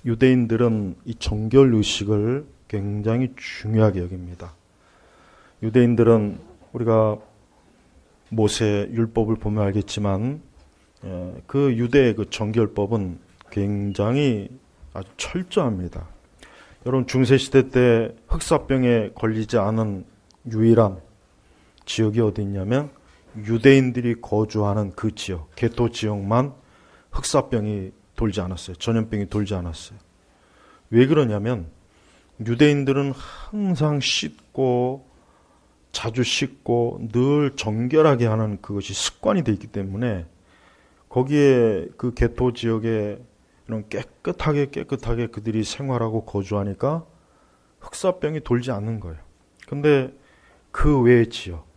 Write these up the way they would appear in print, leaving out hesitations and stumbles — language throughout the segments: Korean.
유대인들은 이 정결 의식을 굉장히 중요하게 여깁니다. 유대인들은 우리가 모세 율법을 보면 알겠지만 그 유대의 그 정결법은 굉장히 아주 철저합니다. 여러분 중세시대 때 흑사병에 걸리지 않은 유일한 지역이 어디 있냐면 유대인들이 거주하는 그 지역, 게토 지역만 흑사병이 돌지 않았어요. 전염병이 돌지 않았어요. 왜 그러냐면 유대인들은 항상 씻고 자주 씻고 늘 정결하게 하는 그것이 습관이 되어 있기 때문에 거기에 그 게토 지역에 이런 깨끗하게 그들이 생활하고 거주하니까 흑사병이 돌지 않는 거예요. 근데 그 외의 지역,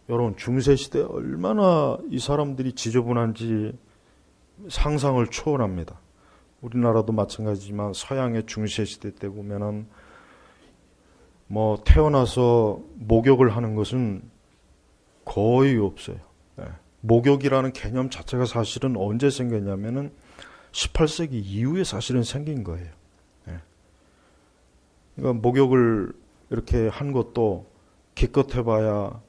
여러분 중세시대 얼마나 이 사람들이 지저분한지 상상을 초월합니다. 우리나라도 마찬가지지만 서양의 중세시대 때 보면은 뭐 태어나서 목욕을 하는 것은 거의 없어요. 목욕이라는 개념 자체가 사실은 언제 생겼냐면은 18세기 이후에 사실은 생긴 거예요. 그러니까 목욕을 이렇게 한 것도 기껏해봐야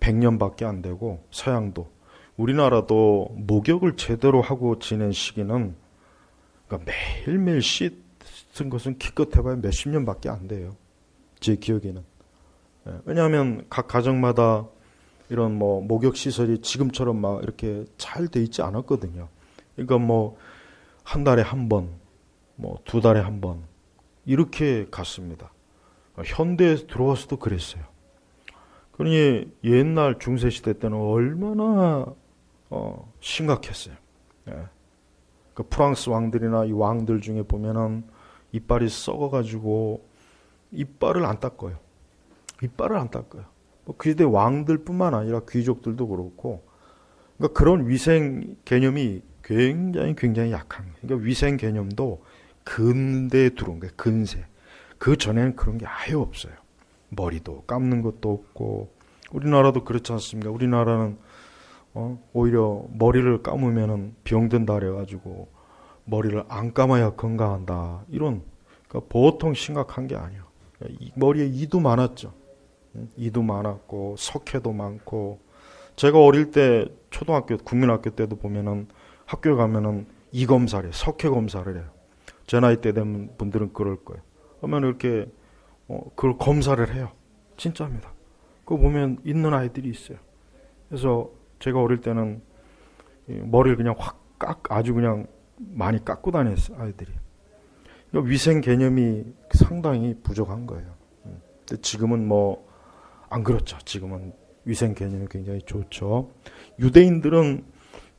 100년밖에 안 되고 서양도 우리나라도 목욕을 제대로 하고 지낸 시기는 그러니까 매일매일 씻은 것은 기껏해봐야 몇십 년밖에 안 돼요. 제 기억에는. 왜냐하면 각 가정마다 이런 뭐 목욕 시설이 지금처럼 막 이렇게 잘 돼 있지 않았거든요. 그러니까 뭐 한 달에 한 번, 뭐 두 달에 한 번 이렇게 갔습니다. 현대에 들어와서도 그랬어요. 그러니 옛날 중세 시대 때는 얼마나 심각했어요. 그 프랑스 왕들이나 이 왕들 중에 보면은 이빨이 썩어가지고 이빨을 안 닦아요. 그 시대 왕들뿐만 아니라 귀족들도 그렇고, 그러니까 그런 위생 개념이 굉장히 약한 거예요. 그러니까 위생 개념도 근대에 들어온 거예요. 근세. 그 전에는 그런 게 아예 없어요. 머리도 감는 것도 없고, 우리나라도 그렇지 않습니까? 우리나라는 오히려 머리를 감으면은 병든다 그래가지고 머리를 안 감아야 건강한다. 이런, 그러니까 보통 심각한 게 아니에요. 머리에 이도 많았죠. 이도 많았고 석회도 많고. 제가 어릴 때 초등학교 국민학교 때도 보면은 학교에 가면은 이 검사를 해요. 석회 검사를 해요. 제 나이 때 되면 분들은 그럴 거예요. 그러면 이렇게 그걸 검사를 해요. 진짜입니다. 그거 보면 있는 아이들이 있어요. 그래서 제가 어릴 때는 머리를 그냥 아주 그냥 많이 깎고 다녔어요. 아이들이. 그러니까 위생 개념이 상당히 부족한 거예요. 근데 지금은 뭐 안 그렇죠. 지금은 위생 개념이 굉장히 좋죠. 유대인들은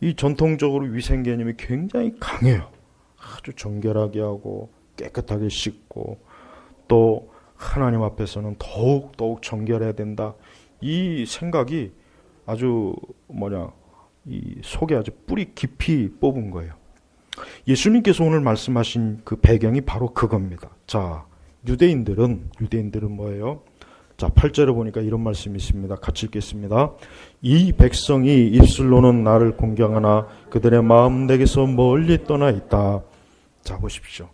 이 전통적으로 위생 개념이 굉장히 강해요. 아주 정결하게 하고 깨끗하게 씻고 또 하나님 앞에서는 더욱 정결해야 된다. 이 생각이 아주 이 속에 아주 뿌리 깊이 뽑은 거예요. 예수님께서 오늘 말씀하신 그 배경이 바로 그겁니다. 자, 유대인들은 뭐예요? 자, 8절에 보니까 이런 말씀이 있습니다. 같이 읽겠습니다. 이 백성이 입술로는 나를 공경하나 그들의 마음 내게서 멀리 떠나 있다. 자, 보십시오.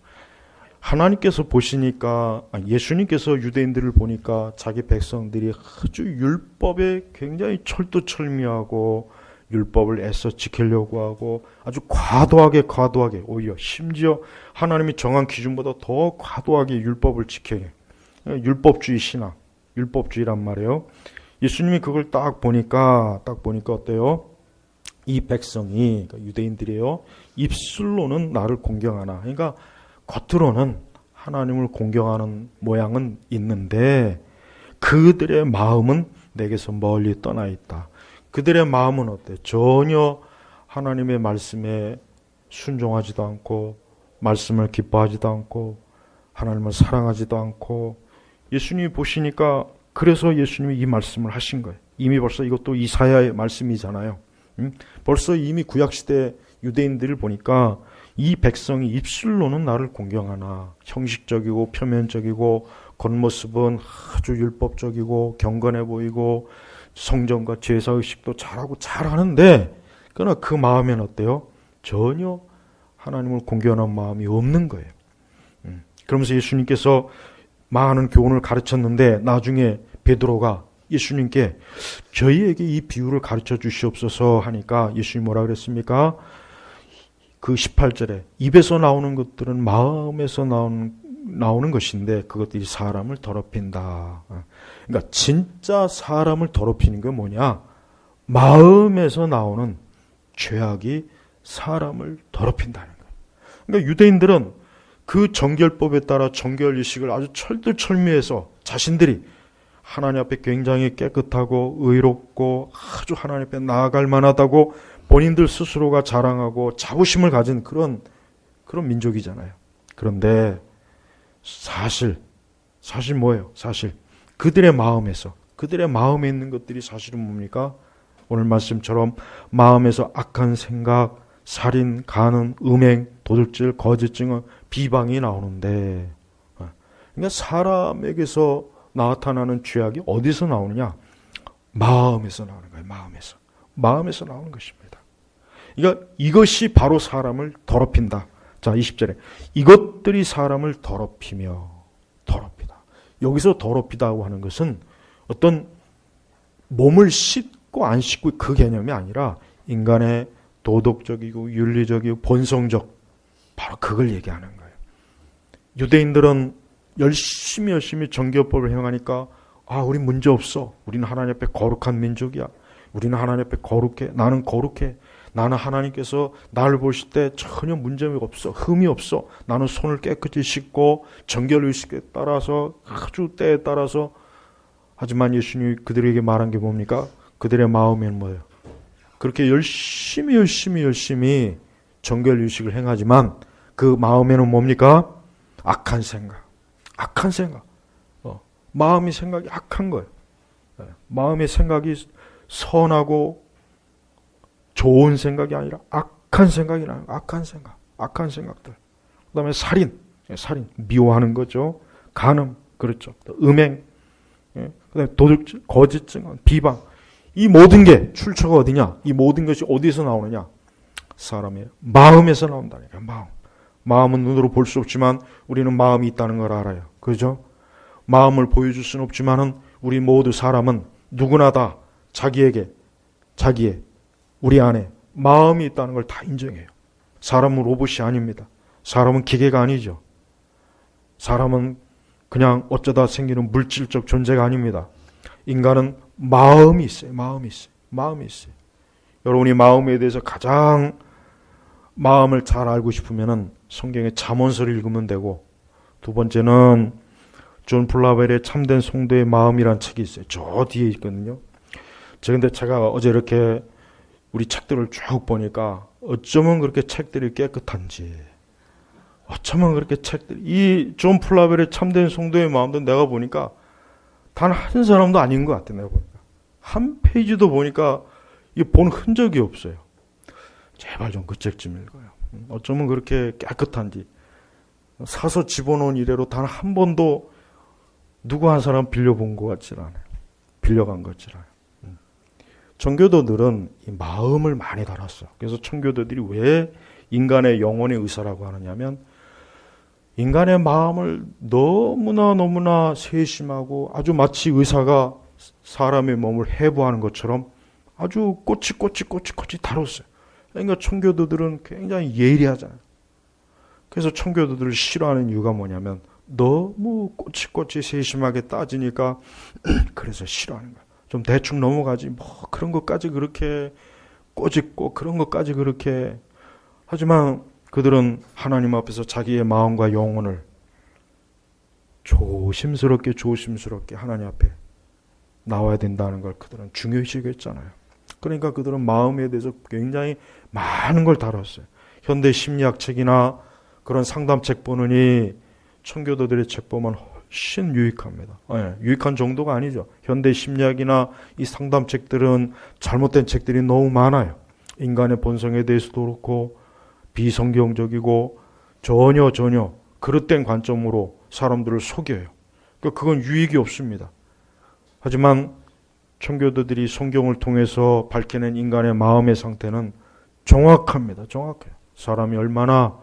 하나님께서 보시니까, 예수님께서 유대인들을 보니까 자기 백성들이 아주 율법에 굉장히 철두철미하고 율법을 애써 지키려고 하고 아주 과도하게 오히려 심지어 하나님이 정한 기준보다 더 과도하게 율법을 지켜요. 율법주의 신앙, 율법주의란 말이에요. 예수님이 그걸 딱 보니까 어때요? 이 백성이, 그러니까 유대인들이에요. 입술로는 나를 공경하나. 그러니까 겉으로는 하나님을 공경하는 모양은 있는데 그들의 마음은 내게서 멀리 떠나 있다. 그들의 마음은 어때? 전혀 하나님의 말씀에 순종하지도 않고 말씀을 기뻐하지도 않고 하나님을 사랑하지도 않고. 예수님이 보시니까 그래서 예수님이 이 말씀을 하신 거예요. 이미 벌써 이것도 이사야의 말씀이잖아요. 벌써 이미 구약시대 유대인들을 보니까 이 백성이 입술로는 나를 공경하나 형식적이고 표면적이고 겉모습은 아주 율법적이고 경건해 보이고 성전과 제사의식도 잘하고 잘하는데 그러나 그 마음에는 어때요? 전혀 하나님을 공경하는 마음이 없는 거예요. 그러면서 예수님께서 많은 교훈을 가르쳤는데 나중에 베드로가 예수님께 저희에게 이 비유를 가르쳐 주시옵소서 하니까 예수님 뭐라 그랬습니까? 그 18절에 입에서 나오는 것들은 마음에서 나오는 것인데 그것들이 사람을 더럽힌다. 그러니까 진짜 사람을 더럽히는 게 뭐냐? 마음에서 나오는 죄악이 사람을 더럽힌다는 거예요. 그러니까 유대인들은 그 정결법에 따라 정결의식을 아주 철들철미해서 자신들이 하나님 앞에 굉장히 깨끗하고 의롭고 아주 하나님 앞에 나아갈 만하다고 본인들 스스로가 자랑하고 자부심을 가진 그런 민족이잖아요. 그런데 사실 뭐예요? 사실 그들의 마음에 있는 것들이 사실은 뭡니까? 오늘 말씀처럼 마음에서 악한 생각, 살인, 간음, 음행, 도둑질, 거짓 증언, 비방이 나오는데, 그러니까 사람에게서 나타나는 죄악이 어디서 나오느냐? 마음에서 나오는 거예요. 마음에서 나오는 것입니다. 그러니까 이것이 바로 사람을 더럽힌다. 자, 20절에 이것들이 사람을 더럽히다. 여기서 더럽히다고 하는 것은 어떤 몸을 씻고 안 씻고 그 개념이 아니라 인간의 도덕적이고 윤리적이고 본성적, 바로 그걸 얘기하는 거예요. 유대인들은 열심히 정결법을 행하니까 우린 문제 없어. 우리는 하나님 앞에 거룩한 민족이야. 우리는 하나님 앞에 거룩해. 나는 거룩해. 나는 하나님께서 나를 보실 때 전혀 문제가 없어. 흠이 없어. 나는 손을 깨끗이 씻고 정결의식에 따라서 아주 때에 따라서. 하지만 예수님이 그들에게 말한 게 뭡니까? 그들의 마음에는 뭐예요? 그렇게 열심히 정결의식을 행하지만 그 마음에는 뭡니까? 악한 생각. 마음의 생각이 악한 거예요. 마음의 생각이 선하고 좋은 생각이 아니라 악한 생각이 나요. 악한 생각들. 그 다음에 살인, 미워하는 거죠. 간음, 그렇죠. 음행, 그 다음에 도둑질, 거짓 증언, 비방. 이 모든 게 출처가 어디냐? 이 모든 것이 어디서 나오느냐? 사람의 마음에서 나온다니까. 마음은 눈으로 볼 수 없지만 우리는 마음이 있다는 걸 알아요. 그죠? 마음을 보여줄 수는 없지만은 우리 모두 사람은 누구나 다 자기의 우리 안에 마음이 있다는 걸 다 인정해요. 사람은 로봇이 아닙니다. 사람은 기계가 아니죠. 사람은 그냥 어쩌다 생기는 물질적 존재가 아닙니다. 인간은 마음이 있어요. 여러분이 마음에 대해서 가장 마음을 잘 알고 싶으면은 성경의 잠언서를 읽으면 되고, 두 번째는 존 플라벨의 참된 성도의 마음이란 책이 있어요. 저 뒤에 있거든요. 근데 제가 어제 이렇게 우리 책들을 쭉 보니까 어쩌면 그렇게 책들이 깨끗한지, 어쩌면 그렇게 책들이, 이 존 플라벨의 참된 성도의 마음도 내가 보니까 단 한 사람도 아닌 것 같아요. 내가 보니까 한 페이지도 보니까 이 본 흔적이 없어요. 제발 좀 그 책 좀 읽어요. 어쩌면 그렇게 깨끗한지. 사서 집어넣은 이래로 단 한 번도 누구 한 사람 빌려본 것 같질 않아요. 빌려간 것 같질 않아요. 청교도들은 이 마음을 많이 달았어요. 그래서 청교도들이 왜 인간의 영혼의 의사라고 하느냐면, 인간의 마음을 너무나 세심하고 아주 마치 의사가 사람의 몸을 해부하는 것처럼 아주 꼬치 다뤘어요. 그러니까 청교도들은 굉장히 예리하잖아요. 그래서 청교도들을 싫어하는 이유가 뭐냐면 너무 꼬치 세심하게 따지니까 그래서 싫어하는 거야. 좀 대충 넘어가지 뭐 그런 것까지 그렇게 꼬집고 그런 것까지 그렇게. 하지만 그들은 하나님 앞에서 자기의 마음과 영혼을 조심스럽게 하나님 앞에 나와야 된다는 걸 그들은 중요시 여겼잖아요. 그러니까 그들은 마음에 대해서 굉장히 많은 걸 다뤘어요. 현대 심리학 책이나 그런 상담책 보느니 청교도들의 책 보면 훨씬 유익합니다. 유익한 정도가 아니죠. 현대 심리학이나 이 상담책들은 잘못된 책들이 너무 많아요. 인간의 본성에 대해서도 그렇고 비성경적이고 전혀 그릇된 관점으로 사람들을 속여요. 그러니까 그건 유익이 없습니다. 하지만 청교도들이 성경을 통해서 밝혀낸 인간의 마음의 상태는 정확합니다. 정확해요. 사람이 얼마나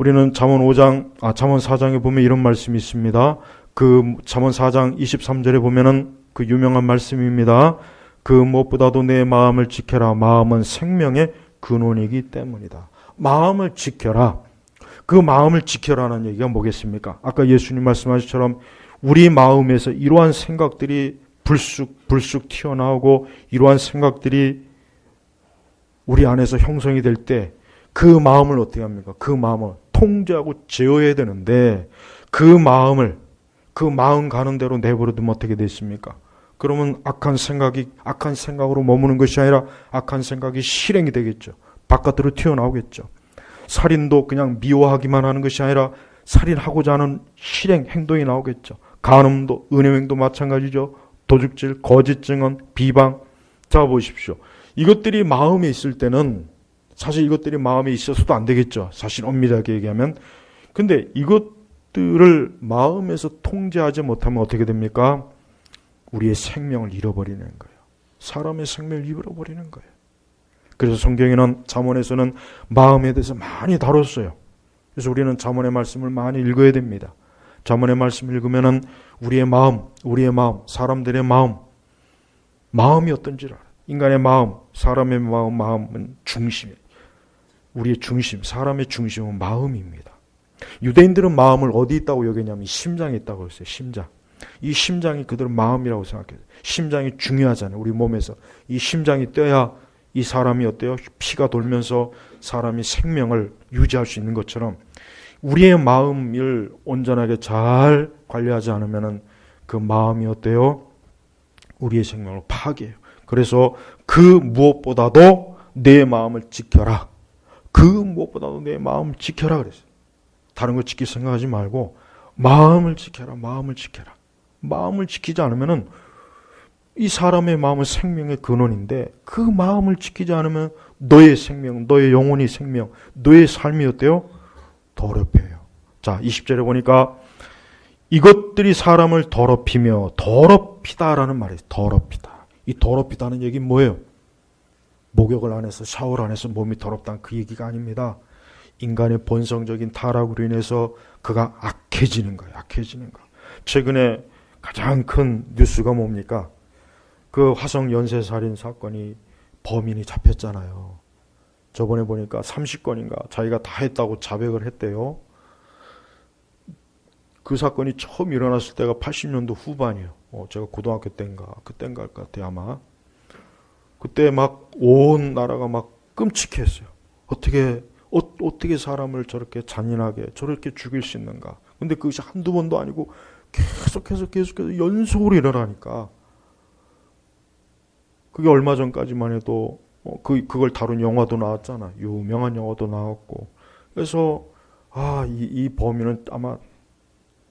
우리는 잠언 4장에 보면 이런 말씀이 있습니다. 그 잠언 4장 23절에 보면은 그 유명한 말씀입니다. 그 무엇보다도 내 마음을 지켜라. 마음은 생명의 근원이기 때문이다. 마음을 지켜라. 그 마음을 지켜라는 얘기가 뭐겠습니까? 아까 예수님 말씀하신 것처럼 우리 마음에서 이러한 생각들이 불쑥 튀어나오고 이러한 생각들이 우리 안에서 형성이 될 때 그 마음을 어떻게 합니까? 그 마음을 통제하고 제어해야 되는데 그 마음 가는 대로 내버려두면 어떻게 됐습니까? 그러면 악한 생각으로 머무는 것이 아니라 악한 생각이 실행이 되겠죠. 바깥으로 튀어나오겠죠. 살인도 그냥 미워하기만 하는 것이 아니라 살인하고자 하는 실행, 행동이 나오겠죠. 간음도, 은혜행도 마찬가지죠. 도둑질, 거짓 증언, 비방. 자, 보십시오. 이것들이 마음에 있을 때는 사실 이것들이 마음에 있어서도 안 되겠죠. 사실 엄밀하게 얘기하면. 근데 이것들을 마음에서 통제하지 못하면 어떻게 됩니까? 우리의 생명을 잃어버리는 거예요. 사람의 생명을 잃어버리는 거예요. 그래서 성경에는 잠언에서는 마음에 대해서 많이 다뤘어요. 그래서 우리는 잠언의 말씀을 많이 읽어야 됩니다. 잠언의 말씀을 읽으면은 우리의 마음, 사람들의 마음이 어떤지를 알아요. 인간의 마음, 사람의 마음은 중심이에요. 우리의 중심, 사람의 중심은 마음입니다. 유대인들은 마음을 어디 있다고 여기냐면 심장에 있다고 했어요. 심장. 이 심장이 그대로 마음이라고 생각해요. 심장이 중요하잖아요. 우리 몸에서. 이 심장이 뛰어야 이 사람이 어때요? 피가 돌면서 사람이 생명을 유지할 수 있는 것처럼 우리의 마음을 온전하게 잘 관리하지 않으면 그 마음이 어때요? 우리의 생명을 파괴해요. 그래서 그 무엇보다도 내 마음을 지켜라. 그 무엇보다도 내 마음을 지켜라 그랬어요. 다른 거 지킬 생각하지 말고 마음을 지켜라. 마음을 지켜라. 마음을 지키지 않으면은 이 사람의 마음은 생명의 근원인데 그 마음을 지키지 않으면 너의 생명, 너의 영혼이 생명, 너의 삶이 어때요? 더럽혀요. 자, 20절에 보니까 이것들이 사람을 더럽히며 더럽히다라는 말이에요. 더럽히다. 이 더럽히다는 얘기는 뭐예요? 목욕을 안 해서 샤워를 안 해서 몸이 더럽다는 그 얘기가 아닙니다. 인간의 본성적인 타락으로 인해서 그가 악해지는 거예요. 악해지는 거. 최근에 가장 큰 뉴스가 뭡니까? 그 화성 연쇄살인 사건이 범인이 잡혔잖아요. 저번에 보니까 30건인가 자기가 다 했다고 자백을 했대요. 그 사건이 처음 일어났을 때가 80년도 후반이에요. 제가 고등학교 때인가 그때인가 할 것 같아요 아마. 그때 막 온 나라가 막 끔찍했어요. 어떻게 사람을 저렇게 잔인하게 저렇게 죽일 수 있는가. 근데 그것이 한두 번도 아니고 계속해서 연속으로 일어나니까 그게 얼마 전까지만 해도 그걸 다룬 영화도 나왔잖아. 유명한 영화도 나왔고. 그래서 이 범인은 아마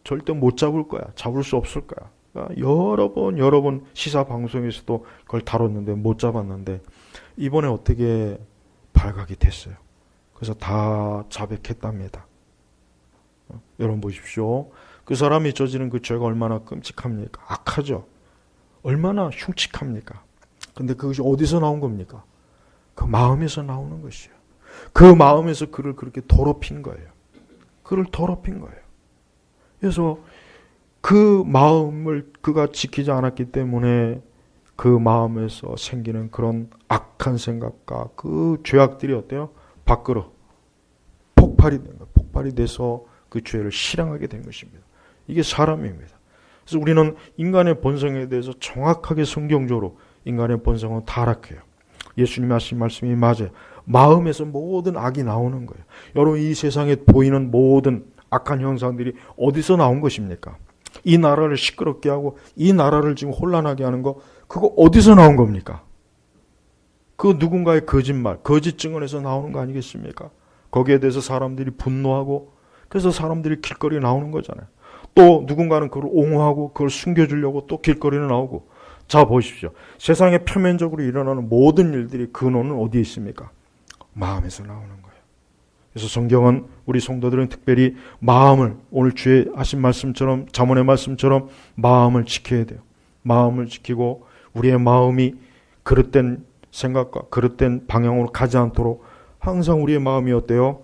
절대 못 잡을 거야. 잡을 수 없을 거야. 그러니까 여러 번 시사 방송에서도 그걸 다뤘는데 못 잡았는데 이번에 어떻게 발각이 됐어요. 그래서 다 자백했답니다. 여러분 보십시오. 그 사람이 저지른 그 죄가 얼마나 끔찍합니까? 악하죠. 얼마나 흉측합니까? 근데 그것이 어디서 나온 겁니까? 그 마음에서 나오는 것이에요. 그 마음에서 그를 그렇게 더럽힌 거예요. 그를 더럽힌 거예요. 그래서 그 마음을 그가 지키지 않았기 때문에 그 마음에서 생기는 그런 악한 생각과 그 죄악들이 어때요? 밖으로 폭발이 된 거예요. 폭발이 돼서 그 죄를 실행하게 된 것입니다. 이게 사람입니다. 그래서 우리는 인간의 본성에 대해서 정확하게 성경적으로 인간의 본성은 타락해요. 예수님이 하신 말씀이 맞아요. 마음에서 모든 악이 나오는 거예요. 여러분 이 세상에 보이는 모든 악한 형상들이 어디서 나온 것입니까? 이 나라를 시끄럽게 하고 이 나라를 지금 혼란하게 하는 거 그거 어디서 나온 겁니까? 그 누군가의 거짓말, 거짓 증언에서 나오는 거 아니겠습니까? 거기에 대해서 사람들이 분노하고 그래서 사람들이 길거리에 나오는 거잖아요. 또 누군가는 그걸 옹호하고 그걸 숨겨주려고 또 길거리에 나오고. 자 보십시오. 세상에 표면적으로 일어나는 모든 일들이 근원은 어디에 있습니까? 마음에서 나오는 거예요. 그래서 성경은 우리 성도들은 특별히 마음을 오늘 주의 하신 말씀처럼 잠언의 말씀처럼 마음을 지켜야 돼요. 마음을 지키고 우리의 마음이 그릇된 생각과 그릇된 방향으로 가지 않도록 항상 우리의 마음이 어때요?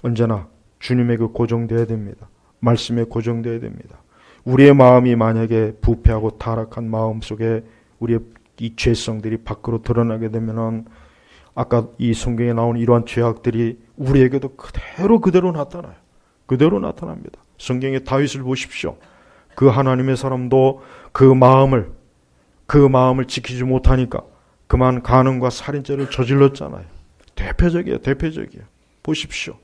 언제나 주님에게 고정되어야 됩니다. 말씀에 고정되어야 됩니다. 우리의 마음이 만약에 부패하고 타락한 마음 속에 우리의 이 죄성들이 밖으로 드러나게 되면은 아까 이 성경에 나온 이러한 죄악들이 우리에게도 그대로 나타나요. 그대로 나타납니다. 성경의 다윗을 보십시오. 그 하나님의 사람도 그 마음을 지키지 못하니까 그만 간음과 살인죄를 저질렀잖아요. 대표적이에요. 보십시오.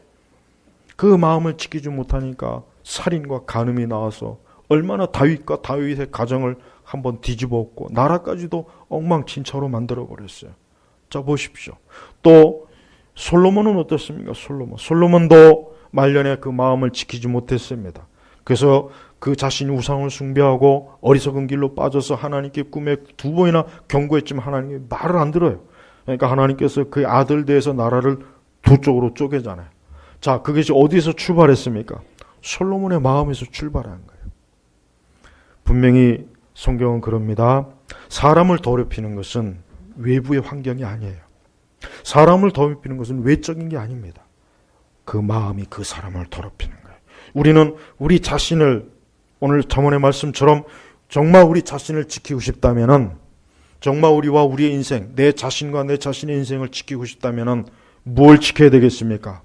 그 마음을 지키지 못하니까 살인과 간음이 나와서 얼마나 다윗의 가정을 한번 뒤집어 엎고 나라까지도 엉망진창으로 만들어 버렸어요. 자, 보십시오. 또 솔로몬은 어떻습니까? 솔로몬도 말년에 그 마음을 지키지 못했습니다. 그래서 그 자신이 우상을 숭배하고 어리석은 길로 빠져서 하나님께 꿈에 2번이나 경고했지만 하나님이 말을 안 들어요. 그러니까 하나님께서 그 아들 대해서 나라를 2쪽으로 쪼개잖아요. 자, 그것이 어디서 출발했습니까? 솔로몬의 마음에서 출발한 거예요. 분명히 성경은 그럽니다. 사람을 더럽히는 것은 외부의 환경이 아니에요. 사람을 더럽히는 것은 외적인 게 아닙니다. 그 마음이 그 사람을 더럽히는 거예요. 우리는 우리 자신을 오늘 잠언의 말씀처럼 정말 우리 자신을 지키고 싶다면은, 정말 우리와 우리의 인생, 내 자신과 내 자신의 인생을 지키고 싶다면은 뭘 지켜야 되겠습니까?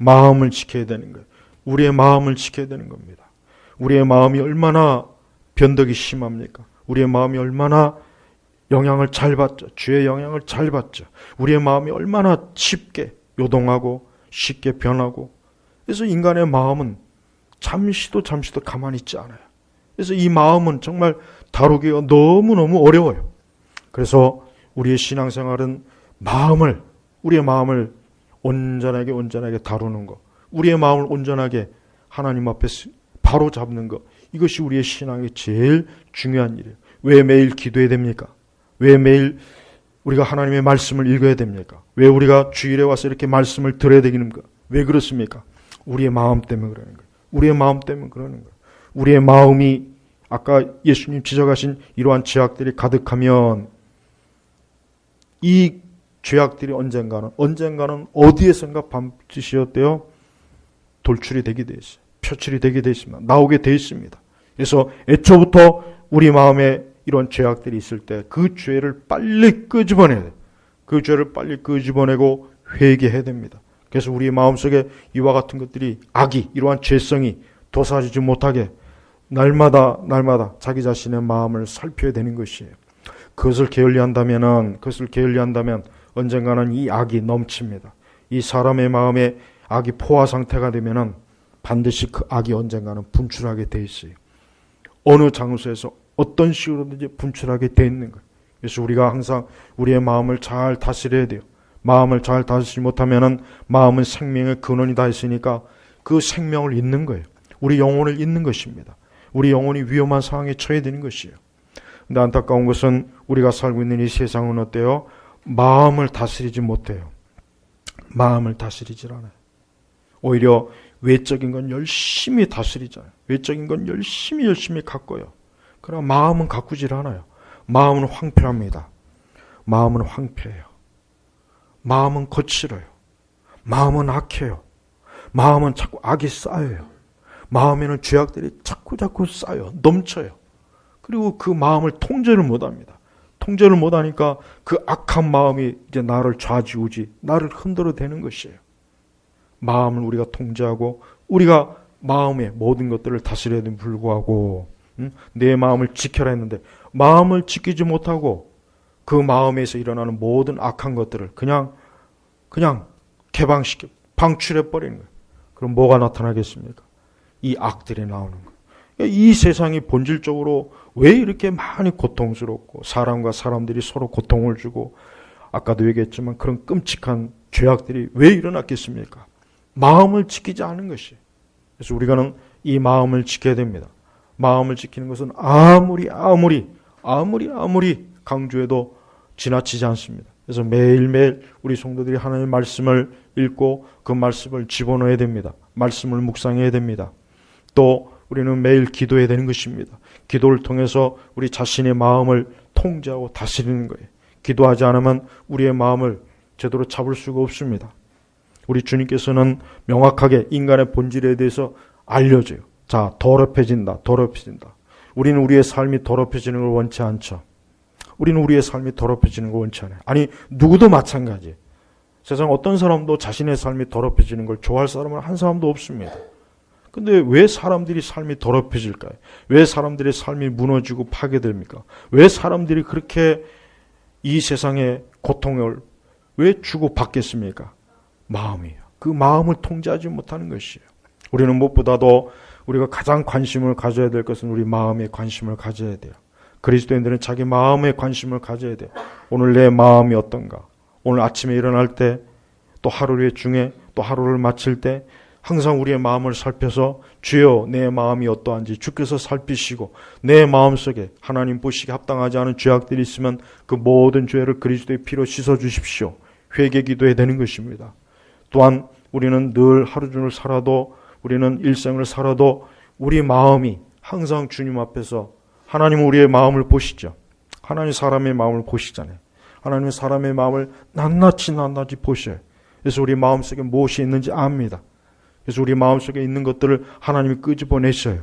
마음을 지켜야 되는 거예요. 우리의 마음을 지켜야 되는 겁니다. 우리의 마음이 얼마나 변덕이 심합니까? 우리의 마음이 얼마나 영향을 잘 받죠. 죄의 영향을 잘 받죠. 우리의 마음이 얼마나 쉽게 요동하고 쉽게 변하고. 그래서 인간의 마음은 잠시도 가만히 있지 않아요. 그래서 이 마음은 정말 다루기가 너무너무 어려워요. 그래서 우리의 신앙생활은 우리의 마음을 온전하게 다루는 것, 우리의 마음을 온전하게 하나님 앞에 바로 잡는 것, 이것이 우리의 신앙의 제일 중요한 일이에요. 왜 매일 기도해야 됩니까? 왜 매일 우리가 하나님의 말씀을 읽어야 됩니까? 왜 우리가 주일에 와서 이렇게 말씀을 들어야 되는가? 왜 그렇습니까? 우리의 마음 때문에 그러는 거예요. 우리의 마음 때문에 그러는 거예요. 우리의 마음이 아까 예수님 지적하신 이러한 죄악들이 가득하면 이 죄악들이 언젠가는 어디에선가 반드시 어때요? 돌출이 되게 돼 있어요. 표출이 되게 돼 있습니다. 나오게 돼 있습니다. 그래서 애초부터 우리 마음에 이런 죄악들이 있을 때 그 죄를 빨리 끄집어내야 돼요. 그 죄를 빨리 끄집어내고 회개해야 됩니다. 그래서 우리 마음속에 이와 같은 것들이 이러한 죄성이 도사지지 못하게 날마다 자기 자신의 마음을 살펴야 되는 것이에요. 그것을 게을리한다면 언젠가는 이 악이 넘칩니다. 이 사람의 마음에 악이 포화 상태가 되면은 반드시 그 악이 언젠가는 분출하게 돼 있어요. 어느 장소에서 어떤 식으로든지 분출하게 돼 있는 거예요. 그래서 우리가 항상 우리의 마음을 잘 다스려야 돼요. 마음을 잘 다스리지 못하면은 마음은 생명의 근원이다 했으니까 그 생명을 잃는 거예요. 우리 영혼을 잃는 것입니다. 우리 영혼이 위험한 상황에 처해 되는 것이에요. 근데 안타까운 것은 우리가 살고 있는 이 세상은 어때요? 마음을 다스리지 못해요. 마음을 다스리질 않아요. 오히려 외적인 건 열심히 다스리잖아요. 외적인 건 열심히 가꿔요. 그러나 마음은 가꾸질 않아요. 마음은 황폐합니다. 마음은 황폐해요. 마음은 거칠어요. 마음은 악해요. 마음은 자꾸 악이 쌓여요. 마음에는 죄악들이 자꾸 쌓여 넘쳐요. 그리고 그 마음을 통제를 못합니다. 통제를 못하니까 그 악한 마음이 이제 나를 좌지우지, 나를 흔들어 대는 것이에요. 마음을 우리가 통제하고 우리가 마음의 모든 것들을 다스려야 됨 불구하고 내 마음을 지켜라 했는데 마음을 지키지 못하고 그 마음에서 일어나는 모든 악한 것들을 그냥 개방시켜 방출해 버리는 거예요. 그럼 뭐가 나타나겠습니까? 이 악들이 나오는 거예요. 이 세상이 본질적으로 왜 이렇게 많이 고통스럽고 사람과 사람들이 서로 고통을 주고 아까도 얘기했지만 그런 끔찍한 죄악들이 왜 일어났겠습니까? 마음을 지키지 않은 것이. 그래서 우리가는 이 마음을 지켜야 됩니다. 마음을 지키는 것은 아무리 강조해도 지나치지 않습니다. 그래서 매일매일 우리 성도들이 하나님의 말씀을 읽고 그 말씀을 집어넣어야 됩니다. 말씀을 묵상해야 됩니다. 또 우리는 매일 기도해야 되는 것입니다. 기도를 통해서 우리 자신의 마음을 통제하고 다스리는 거예요. 기도하지 않으면 우리의 마음을 제대로 잡을 수가 없습니다. 우리 주님께서는 명확하게 인간의 본질에 대해서 알려줘요. 자, 더럽혀진다. 우리는 우리의 삶이 더럽혀지는 걸 원치 않죠. 우리는 우리의 삶이 더럽혀지는 걸 원치 않아요. 아니, 누구도 마찬가지예요. 세상 어떤 사람도 자신의 삶이 더럽혀지는 걸 좋아할 사람은 한 사람도 없습니다. 근데 왜 사람들이 삶이 더럽혀질까요? 왜 사람들의 삶이 무너지고 파괴됩니까? 왜 사람들이 그렇게 이 세상의 고통을 왜 주고받겠습니까? 마음이에요. 그 마음을 통제하지 못하는 것이에요. 우리는 무엇보다도 우리가 가장 관심을 가져야 될 것은 우리 마음에 관심을 가져야 돼요. 그리스도인들은 자기 마음에 관심을 가져야 돼요. 오늘 내 마음이 어떤가? 오늘 아침에 일어날 때, 또 하루 중에 또 하루를 마칠 때 항상 우리의 마음을 살펴서 주여 내 마음이 어떠한지 주께서 살피시고 내 마음속에 하나님 보시기에 합당하지 않은 죄악들이 있으면 그 모든 죄를 그리스도의 피로 씻어주십시오. 회개 기도해야 되는 것입니다. 또한 우리는 늘 하루 종일 살아도 우리는 일생을 살아도 우리 마음이 항상 주님 앞에서 하나님은 우리의 마음을 보시죠. 하나님 사람의 마음을 보시잖아요. 하나님은 사람의 마음을 낱낱이 보셔요. 그래서 우리 마음속에 무엇이 있는지 압니다. 그래서 우리 마음속에 있는 것들을 하나님이 끄집어내셔요.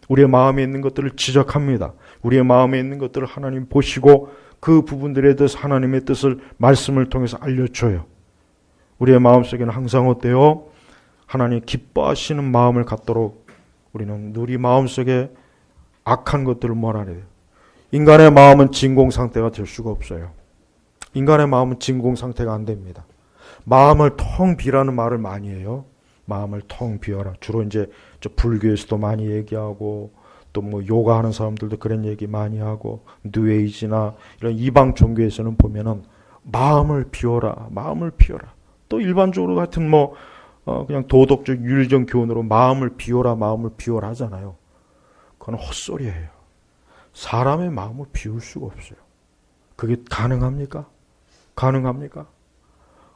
우리의 마음에 있는 것들을 지적합니다. 우리의 마음에 있는 것들을 하나님이 보시고 그 부분들에 대해서 하나님의 뜻을 말씀을 통해서 알려줘요. 우리의 마음속에는 항상 어때요? 하나님 기뻐하시는 마음을 갖도록 우리는 우리 마음속에 악한 것들을 몰아내야 돼요. 인간의 마음은 진공 상태가 될 수가 없어요. 인간의 마음은 진공 상태가 안 됩니다. 마음을 텅 비라는 말을 많이 해요. 마음을 텅 비워라. 주로 이제 불교에서도 많이 얘기하고 또 뭐 요가하는 사람들도 그런 얘기 많이 하고 뉴에이지나 이런 이방 종교에서는 보면은 마음을 비워라. 또 일반적으로 같은 그냥 도덕적 윤리적 교훈으로 마음을 비워라 하잖아요. 그건 헛소리예요. 사람의 마음을 비울 수가 없어요. 그게 가능합니까?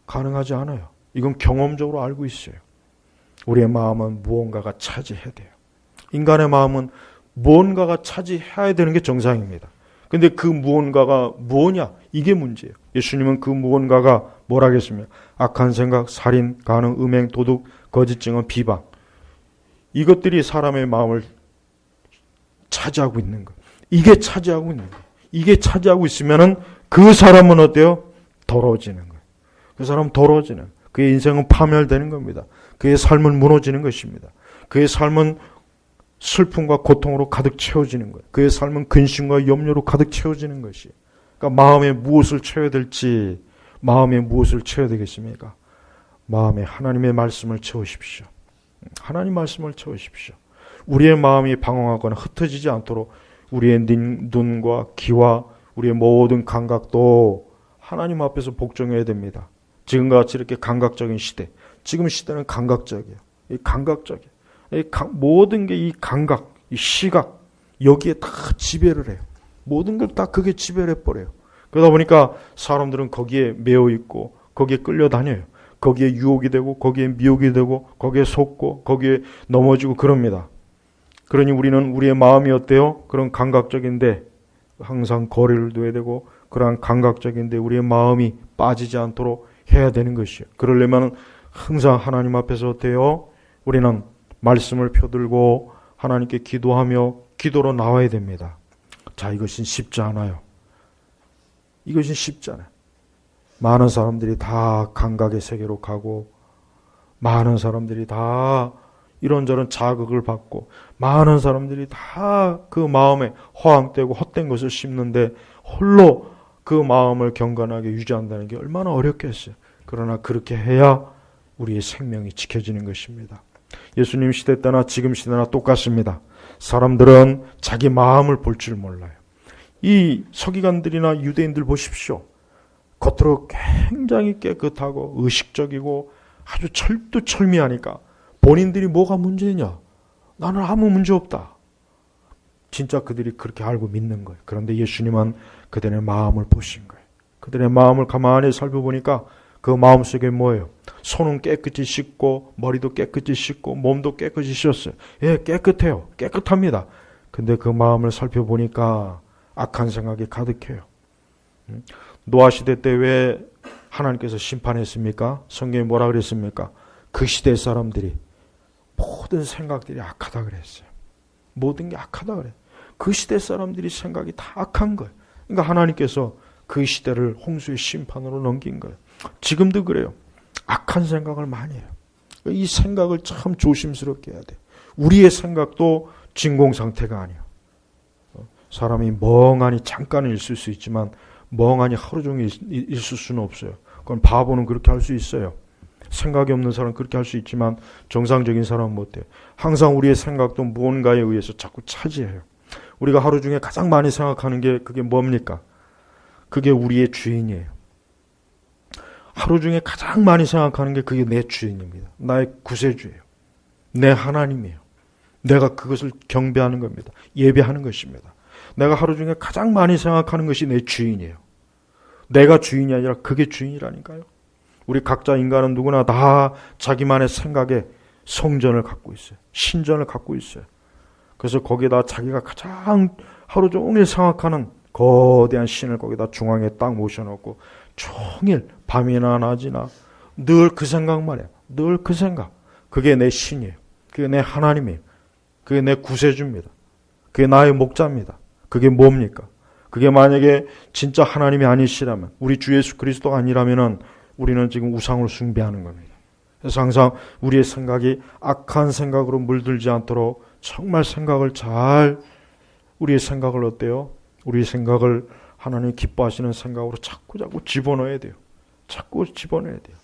가능하지 않아요. 이건 경험적으로 알고 있어요. 우리의 마음은 무언가가 차지해야 돼요. 인간의 마음은 무언가가 차지해야 되는 게 정상입니다. 근데 그 무언가가 뭐냐? 이게 문제예요. 예수님은 그 무언가가 뭐라겠습니까? 악한 생각, 살인, 간음, 음행, 도둑, 거짓 증언, 비방. 이것들이 사람의 마음을 차지하고 있는 거예요. 이게 차지하고 있는 거예요. 이게 차지하고 있으면은 그 사람은 어때요? 더러워지는 거예요. 그 사람은 더러워지는, 그의 인생은 파멸되는 겁니다. 그의 삶은 무너지는 것입니다. 그의 삶은 슬픔과 고통으로 가득 채워지는 거예요. 그의 삶은 근심과 염려로 가득 채워지는 것이. 그러니까 마음에 무엇을 채워야 될지, 마음에 무엇을 채워야 되겠습니까? 마음에 하나님의 말씀을 채우십시오. 하나님 말씀을 채우십시오. 우리의 마음이 방황하거나 흩어지지 않도록 우리의 눈과 귀와 우리의 모든 감각도 하나님 앞에서 복종해야 됩니다. 지금과 같이 이렇게 감각적인 시대. 지금 시대는 감각적이에요. 이 감각적이에요. 모든 게 이 감각, 이 시각, 여기에 다 지배를 해요. 모든 걸 다 그게 지배를 해버려요. 그러다 보니까 사람들은 거기에 매여 있고, 거기에 끌려다녀요. 거기에 유혹이 되고, 거기에 미혹이 되고, 거기에 속고, 거기에 넘어지고 그럽니다. 그러니 우리는 우리의 마음이 어때요? 그런 감각적인데 항상 거리를 둬야 되고, 그러한 감각적인데 우리의 마음이 빠지지 않도록 해야 되는 것이에요. 그러려면 항상 하나님 앞에서 어때요? 우리는 말씀을 펴들고 하나님께 기도하며 기도로 나와야 됩니다. 자, 이것은 쉽지 않아요. 이것이 쉽지 않아요. 많은 사람들이 다 감각의 세계로 가고, 많은 사람들이 다 이런저런 자극을 받고, 많은 사람들이 다 그 마음에 허황되고 헛된 것을 심는데 홀로 그 마음을 경건하게 유지한다는 게 얼마나 어렵겠어요. 그러나 그렇게 해야 우리의 생명이 지켜지는 것입니다. 예수님 시대 때나 지금 시대나 똑같습니다. 사람들은 자기 마음을 볼 줄 몰라요. 이 서기관들이나 유대인들 보십시오. 겉으로 굉장히 깨끗하고 의식적이고 아주 철두철미하니까 본인들이 뭐가 문제냐? 나는 아무 문제 없다. 진짜 그들이 그렇게 알고 믿는 거예요. 그런데 예수님은 그들의 마음을 보신 거예요. 그들의 마음을 가만히 살펴보니까 그 마음속에 뭐예요? 손은 깨끗이 씻고 머리도 깨끗이 씻고 몸도 깨끗이 씻었어요. 예, 깨끗해요. 깨끗합니다. 근데 그 마음을 살펴보니까 악한 생각이 가득해요. 노아 시대 때 왜 하나님께서 심판했습니까? 성경에 뭐라 그랬습니까? 그 시대 사람들이 모든 생각들이 악하다 그랬어요. 모든 게 악하다 그래. 그 시대 사람들이 생각이 다 악한 거예요. 그러니까 하나님께서 그 시대를 홍수의 심판으로 넘긴 거예요. 지금도 그래요. 악한 생각을 많이 해요. 이 생각을 참 조심스럽게 해야 돼요. 우리의 생각도 진공 상태가 아니에요. 사람이 멍하니 잠깐은 있을 수 있지만 멍하니 하루 종일 있을 수는 없어요. 그건 바보는 그렇게 할 수 있어요. 생각이 없는 사람은 그렇게 할 수 있지만 정상적인 사람은 못해요. 항상 우리의 생각도 무언가에 의해서 자꾸 차지해요. 우리가 하루 중에 가장 많이 생각하는 게 그게 뭡니까? 그게 우리의 주인이에요. 하루 중에 가장 많이 생각하는 게 그게 내 주인입니다. 나의 구세주예요. 내 하나님이에요. 내가 그것을 경배하는 겁니다. 예배하는 것입니다. 내가 하루 중에 가장 많이 생각하는 것이 내 주인이에요. 내가 주인이 아니라 그게 주인이라니까요. 우리 각자 인간은 누구나 다 자기만의 생각에 성전을 갖고 있어요. 신전을 갖고 있어요. 그래서 거기다 자기가 가장 하루 종일 생각하는 거대한 신을 거기다 중앙에 딱 모셔놓고 종일 밤이나 낮이나 늘 그 생각만 해요. 늘 그 생각. 그게 내 신이에요. 그게 내 하나님이에요. 그게 내 구세주입니다. 그게 나의 목자입니다. 그게 뭡니까? 그게 만약에 진짜 하나님이 아니시라면, 우리 주 예수 그리스도가 아니라면은 우리는 지금 우상을 숭배하는 겁니다. 그래서 항상 우리의 생각이 악한 생각으로 물들지 않도록 정말 우리의 생각을 어때요? 우리의 생각을 하나님 기뻐하시는 생각으로 자꾸 집어넣어야 돼요. 자꾸 집어넣어야 돼요.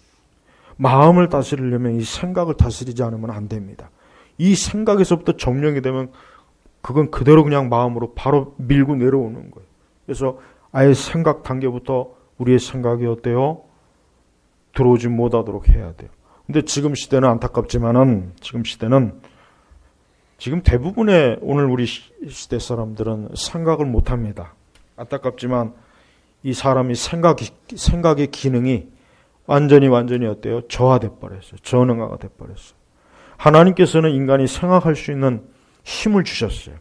마음을 다스리려면 이 생각을 다스리지 않으면 안 됩니다. 이 생각에서부터 정령이 되면 그건 그대로 그냥 마음으로 바로 밀고 내려오는 거예요. 그래서 아예 생각 단계부터 우리의 생각이 어때요? 들어오지 못하도록 해야 돼요. 근데 지금 시대는 안타깝지만은 지금 대부분의 오늘 우리 시대 사람들은 생각을 못합니다. 안타깝지만 이 사람이 생각의 기능이 완전히 어때요? 저하돼 버렸어요. 전응화가 돼 버렸어요. 하나님께서는 인간이 생각할 수 있는 힘을 주셨어요.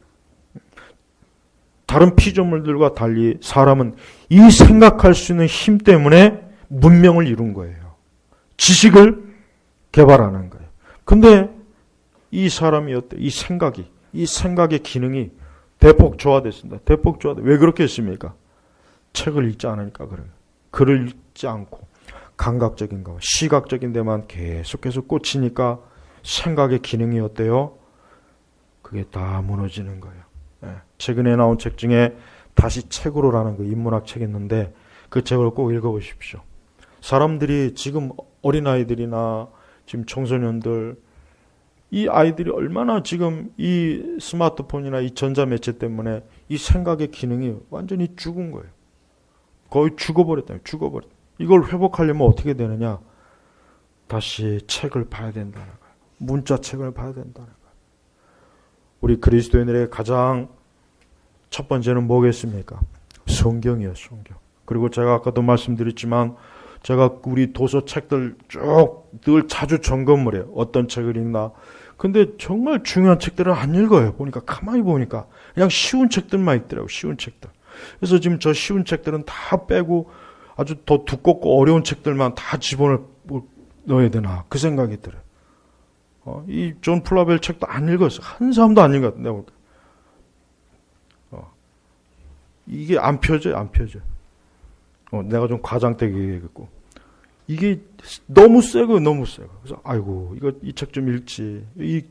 다른 피조물들과 달리 사람은 이 생각할 수 있는 힘 때문에 문명을 이룬 거예요. 지식을 개발하는 거예요. 근데 이 사람이 어때요? 이 생각의 기능이 대폭 저하됐습니다. 대폭 저하돼. 왜 그렇게 했습니까? 책을 읽지 않으니까 그래요. 글을 읽지 않고 감각적인 거, 시각적인 데만 계속해서 꽂히니까 생각의 기능이 어때요? 그게 다 무너지는 거예요. 최근에 나온 책 중에 다시 책으로라는 그 인문학 책이 있는데 그 책을 꼭 읽어보십시오. 사람들이 지금 어린아이들이나 지금 청소년들, 이 아이들이 얼마나 지금 이 스마트폰이나 이 전자매체 때문에 이 생각의 기능이 완전히 죽은 거예요. 거의 죽어버렸다. 이걸 회복하려면 어떻게 되느냐? 다시 책을 봐야 된다는 거예요. 문자책을 봐야 된다는 거예요. 우리 그리스도인들의 가장 첫 번째는 뭐겠습니까? 성경이에요, 성경. 그리고 제가 아까도 말씀드렸지만 제가 우리 도서 책들 쭉 늘 자주 점검을 해요. 어떤 책을 읽나. 근데 정말 중요한 책들은 안 읽어요. 가만히 보니까 그냥 쉬운 책들만 읽더라고요. 쉬운 책들. 그래서 지금 저 쉬운 책들은 다 빼고 아주 더 두껍고 어려운 책들만 다 집어넣어야 되나 그 생각이 들어요. 이 존 플라벨 책도 안 읽었어요. 한 사람도 안 읽었어요. 내가 볼까. 이게 안 펴져요. 내가 좀 과장되게 얘기했고. 이게 너무 세고. 그래서 아이고 이 책 좀 읽지. 이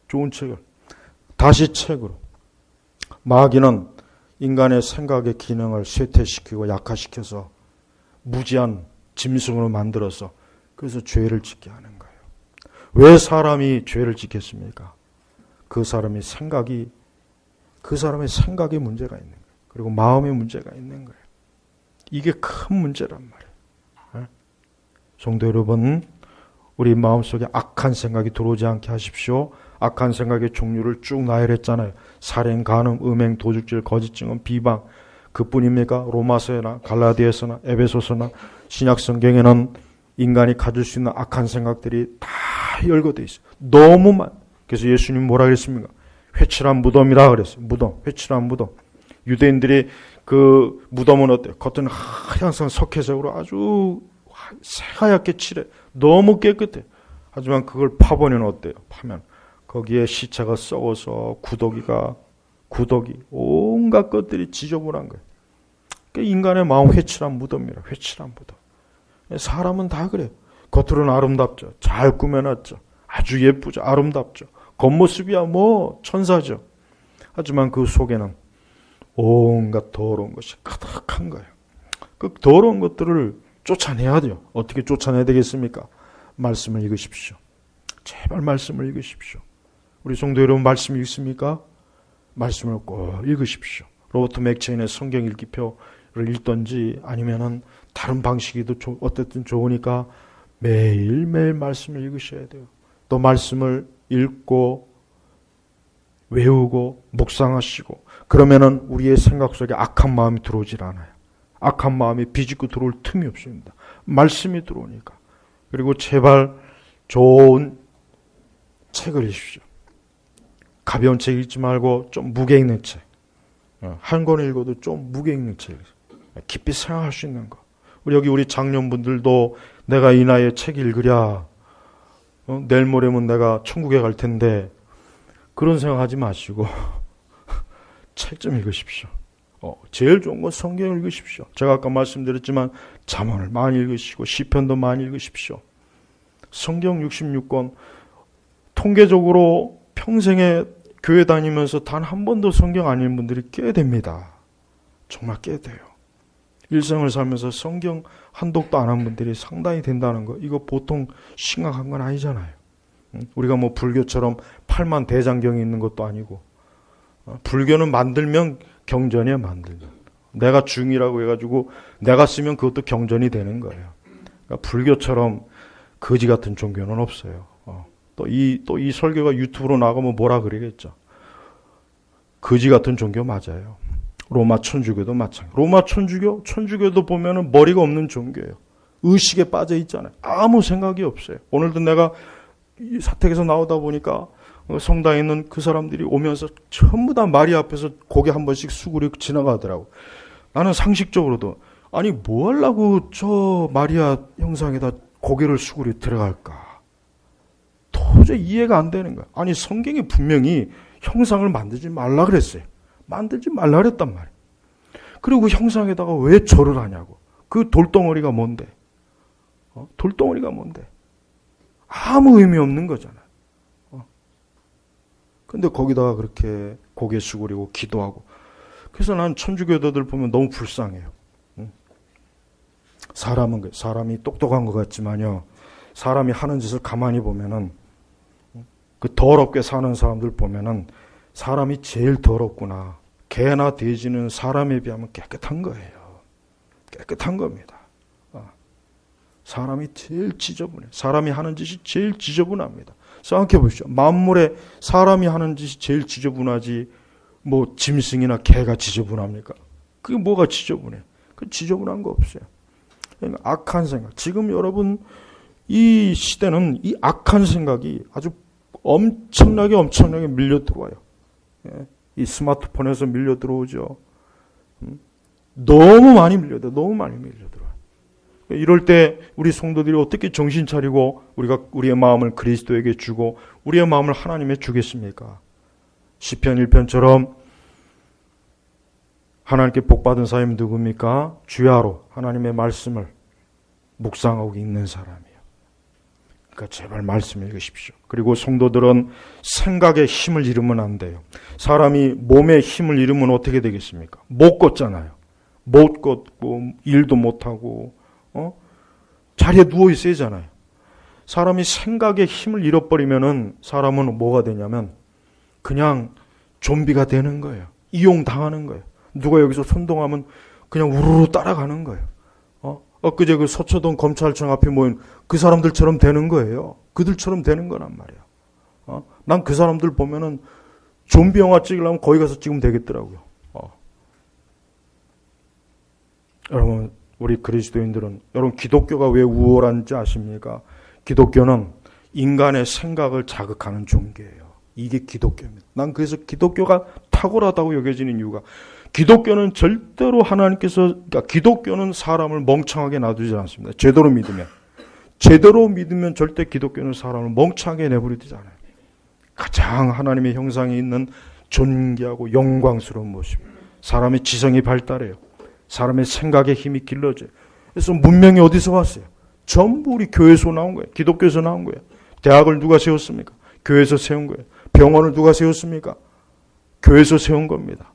좋은 책을 다시 책으로. 마귀는 인간의 생각의 기능을 쇠퇴시키고 약화시켜서 무지한 짐승으로 만들어서 그래서 죄를 짓게 하는 거예요. 왜 사람이 죄를 짓겠습니까? 그 사람의 생각에 문제가 있는 거예요. 그리고 마음에 문제가 있는 거예요. 이게 큰 문제란 말이에요. 성도 여러분, 우리 마음속에 악한 생각이 들어오지 않게 하십시오. 악한 생각의 종류를 쭉 나열했잖아요. 살인, 간음, 음행, 도둑질, 거짓 증언, 비방. 그뿐입니까? 로마서나 갈라디아서나 에베소서나 신약 성경에는 인간이 가질 수 있는 악한 생각들이 다 열거되어 있어요. 너무 많. 그래서 예수님 뭐라 그랬습니까? 회칠한 무덤이라 그랬어요. 무덤, 회칠한 무덤. 유대인들이 그 무덤은 어때요? 겉은 하얀 석회색으로 아주 새하얗게 칠해. 너무 깨끗해. 하지만 그걸 파보면 어때요? 파면 거기에 시체가 썩어서 구더기 온갖 것들이 지저분한 거예요. 인간의 마음 회칠한 무덤이라. 회칠한 무덤. 사람은 다 그래요. 겉으로는 아름답죠. 잘 꾸며놨죠. 아주 예쁘죠. 아름답죠. 겉모습이야 뭐 천사죠. 하지만 그 속에는 온갖 더러운 것이 가득한 거예요. 그 더러운 것들을 쫓아내야 돼요. 어떻게 쫓아내야 되겠습니까? 말씀을 읽으십시오. 제발 말씀을 읽으십시오. 우리 성도 여러분 말씀 읽습니까? 말씀을 꼭 읽으십시오. 로버트 맥체인의 성경 읽기표를 읽던지 아니면은 다른 방식이도 어쨌든 좋으니까 매일매일 말씀을 읽으셔야 돼요. 또 말씀을 읽고 외우고 묵상하시고 그러면은 우리의 생각 속에 악한 마음이 들어오질 않아요. 악한 마음이 비집고 들어올 틈이 없습니다. 말씀이 들어오니까. 그리고 제발 좋은 책을 읽으십시오. 가벼운 책 읽지 말고 좀 무게 있는 책. 한 권 읽어도 좀 무게 있는 책. 깊이 생각할 수 있는 거. 우리 장년분들도 내가 이 나이에 책 읽으랴. 내일 모레면 내가 천국에 갈 텐데 그런 생각하지 마시고 책 좀 읽으십시오. 제일 좋은 건 성경을 읽으십시오. 제가 아까 말씀드렸지만 잠언을 많이 읽으시고 시편도 많이 읽으십시오. 성경 66권 통계적으로 평생에 교회 다니면서 단 한 번도 성경 안 읽은 분들이 꽤 됩니다. 정말 꽤 돼요. 일생을 살면서 성경 한 독도 안 한 분들이 상당히 된다는 거 이거 보통 심각한 건 아니잖아요. 우리가 뭐 불교처럼 8만 대장경이 있는 것도 아니고 불교는 만들면 경전이야 만들면. 내가 중이라고 해가지고 내가 쓰면 그것도 경전이 되는 거예요. 그러니까 불교처럼 거지 같은 종교는 없어요. 또 이 설교가 유튜브로 나가면 뭐라 그러겠죠. 거지 같은 종교 맞아요. 로마 천주교도 마찬가지. 로마 천주교도 보면은 머리가 없는 종교예요. 의식에 빠져 있잖아요. 아무 생각이 없어요. 오늘도 내가 이 사택에서 나오다 보니까 성당에 있는 그 사람들이 오면서 전부 다 마리아 앞에서 고개 한 번씩 수그리고 지나가더라고. 나는 상식적으로도 아니 뭐 하려고 저 마리아 형상에다 고개를 수그리고 들어갈까? 도저히 이해가 안 되는 거야. 아니 성경이 분명히 형상을 만들지 말라 그랬어요. 만들지 말라 그랬단 말이에요. 그리고 그 형상에다가 왜 절을 하냐고. 그 돌덩어리가 뭔데? 돌덩어리가 뭔데? 아무 의미 없는 거잖아요. 근데 거기다가 그렇게 고개 숙이고 기도하고. 그래서 난 천주교도들 보면 너무 불쌍해요. 사람이 똑똑한 것 같지만요. 사람이 하는 짓을 가만히 보면은 그 더럽게 사는 사람들 보면은 사람이 제일 더럽구나. 개나 돼지는 사람에 비하면 깨끗한 거예요. 깨끗한 겁니다. 사람이 제일 지저분해. 사람이 하는 짓이 제일 지저분합니다. 생각해 보십시오. 만물에 사람이 하는 짓이 제일 지저분하지 뭐 짐승이나 개가 지저분합니까? 그게 뭐가 지저분해? 그 지저분한 거 없어요. 그러니까 악한 생각. 지금 여러분 이 시대는 이 악한 생각이 아주 엄청나게 밀려 들어와요. 이 스마트폰에서 밀려 들어오죠. 너무 많이 밀려들어요. 너무 많이 밀려들어요. 이럴 때 우리 성도들이 어떻게 정신 차리고 우리가 우리의 마음을 그리스도에게 주고 우리의 마음을 하나님에 주겠습니까? 시편 1편처럼 하나님께 복받은 사람이 누굽니까? 주야로 하나님의 말씀을 묵상하고 있는 사람이에요. 그러니까 제발 말씀 읽으십시오. 그리고 성도들은 생각에 힘을 잃으면 안 돼요. 사람이 몸에 힘을 잃으면 어떻게 되겠습니까? 못 걷잖아요. 못 걷고 일도 못하고 자리에 누워 있어야잖아요. 사람이 생각에 힘을 잃어버리면은 사람은 뭐가 되냐면 그냥 좀비가 되는 거예요. 이용당하는 거예요. 누가 여기서 선동하면 그냥 우르르 따라가는 거예요. 엊그제 그 서초동 검찰청 앞에 모인 그 사람들처럼 되는 거예요. 그들처럼 되는 거란 말이에요. 난 그 사람들 보면은 좀비 영화 찍으려면 거기 가서 찍으면 되겠더라고요. 여러분, 우리 그리스도인들은, 여러분, 기독교가 왜 우월한지 아십니까? 기독교는 인간의 생각을 자극하는 종교예요. 이게 기독교입니다. 난 그래서 기독교가 탁월하다고 여겨지는 이유가 기독교는 절대로 그러니까 기독교는 사람을 멍청하게 놔두지 않습니다. 제대로 믿으면 절대 기독교는 사람을 멍청하게 내버리지 않아요. 가장 하나님의 형상이 있는 존귀하고 영광스러운 모습. 사람의 지성이 발달해요. 사람의 생각의 힘이 길러져요. 그래서 문명이 어디서 왔어요? 전부 우리 교회에서 나온 거예요. 기독교에서 나온 거예요. 대학을 누가 세웠습니까? 교회에서 세운 거예요. 병원을 누가 세웠습니까? 교회에서 세운 겁니다.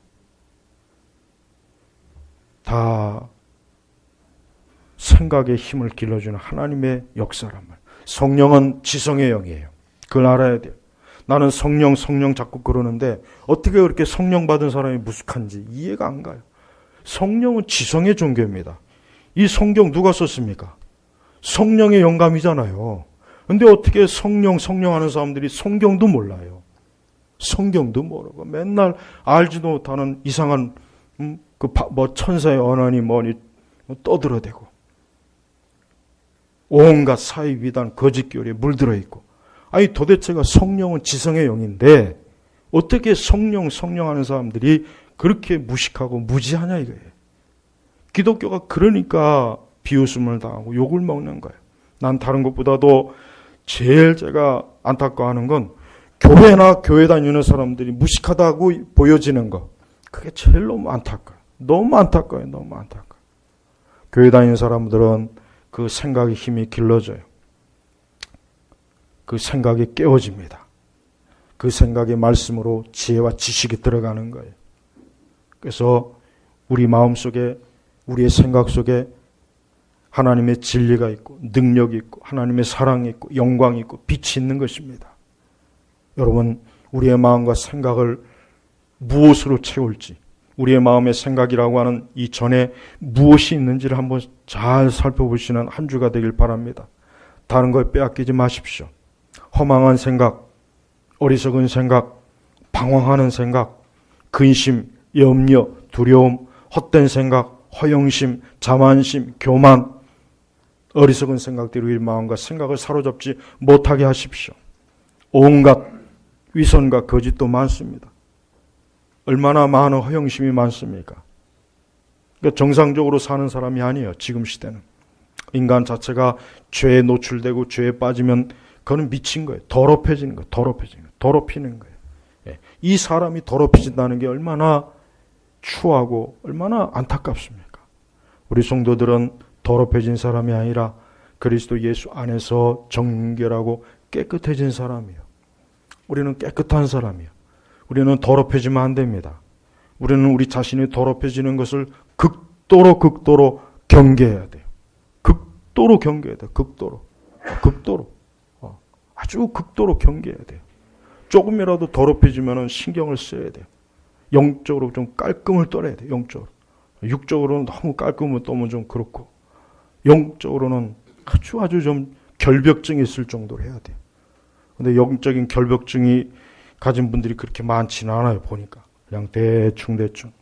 다 생각의 힘을 길러주는 하나님의 역사란 말. 성령은 지성의 영이에요. 그걸 알아야 돼요. 나는 성령 자꾸 그러는데 어떻게 그렇게 성령 받은 사람이 무식한지 이해가 안 가요. 성령은 지성의 종교입니다. 이 성경 누가 썼습니까? 성령의 영감이잖아요. 근데 어떻게 성령 하는 사람들이 성경도 몰라요. 성경도 모르고 맨날 알지도 못하는 이상한 천사의 언어니 뭐니 떠들어대고 온갖 사회 비단 거짓 교리에 물들어 있고. 아니 도대체가 성령은 지성의 영인데 어떻게 성령 하는 사람들이 그렇게 무식하고 무지하냐 이거예요. 기독교가 그러니까 비웃음을 당하고 욕을 먹는 거예요. 난 다른 것보다도 제일 제가 안타까워하는 건 교회나 교회 다니는 사람들이 무식하다고 보여지는 거. 그게 제일 너무 안타까워요. 너무 안타까워요. 교회 다니는 사람들은 그 생각의 힘이 길러져요. 그 생각이 깨워집니다. 그 생각의 말씀으로 지혜와 지식이 들어가는 거예요. 그래서 우리 마음속에 우리의 생각 속에 하나님의 진리가 있고 능력이 있고 하나님의 사랑이 있고 영광이 있고 빛이 있는 것입니다. 여러분 우리의 마음과 생각을 무엇으로 채울지 우리의 마음의 생각이라고 하는 이 전에 무엇이 있는지를 한번 잘 살펴보시는 한 주가 되길 바랍니다. 다른 걸 빼앗기지 마십시오. 허망한 생각, 어리석은 생각, 방황하는 생각, 근심, 염려, 두려움, 헛된 생각, 허영심, 자만심, 교만, 어리석은 생각들이 우리 마음과 생각을 사로잡지 못하게 하십시오. 온갖 위선과 거짓도 많습니다. 얼마나 많은 허영심이 많습니까? 그러니까 정상적으로 사는 사람이 아니에요. 지금 시대는. 인간 자체가 죄에 노출되고 죄에 빠지면 그거는 미친 거예요. 더럽혀지는 거예요. 더럽히는 거예요. 예. 이 사람이 더럽혀진다는 게 얼마나 추하고 얼마나 안타깝습니까? 우리 성도들은 더럽혀진 사람이 아니라 그리스도 예수 안에서 정결하고 깨끗해진 사람이에요. 우리는 깨끗한 사람이에요. 우리는 더럽혀지면 안 됩니다. 우리는 우리 자신이 더럽혀지는 것을 극도로 경계해야 돼요. 극도로 경계해야 돼요. 아주 극도로 경계해야 돼요. 조금이라도 더럽혀지면 신경을 써야 돼요. 영적으로 좀 깔끔을 떨어야 돼요. 영적으로. 육적으로는 너무 깔끔을 떠면 좀 그렇고 영적으로는 아주 좀 결벽증이 있을 정도로 해야 돼요. 근데 영적인 결벽증이 가진 분들이 그렇게 많지는 않아요. 보니까 그냥 대충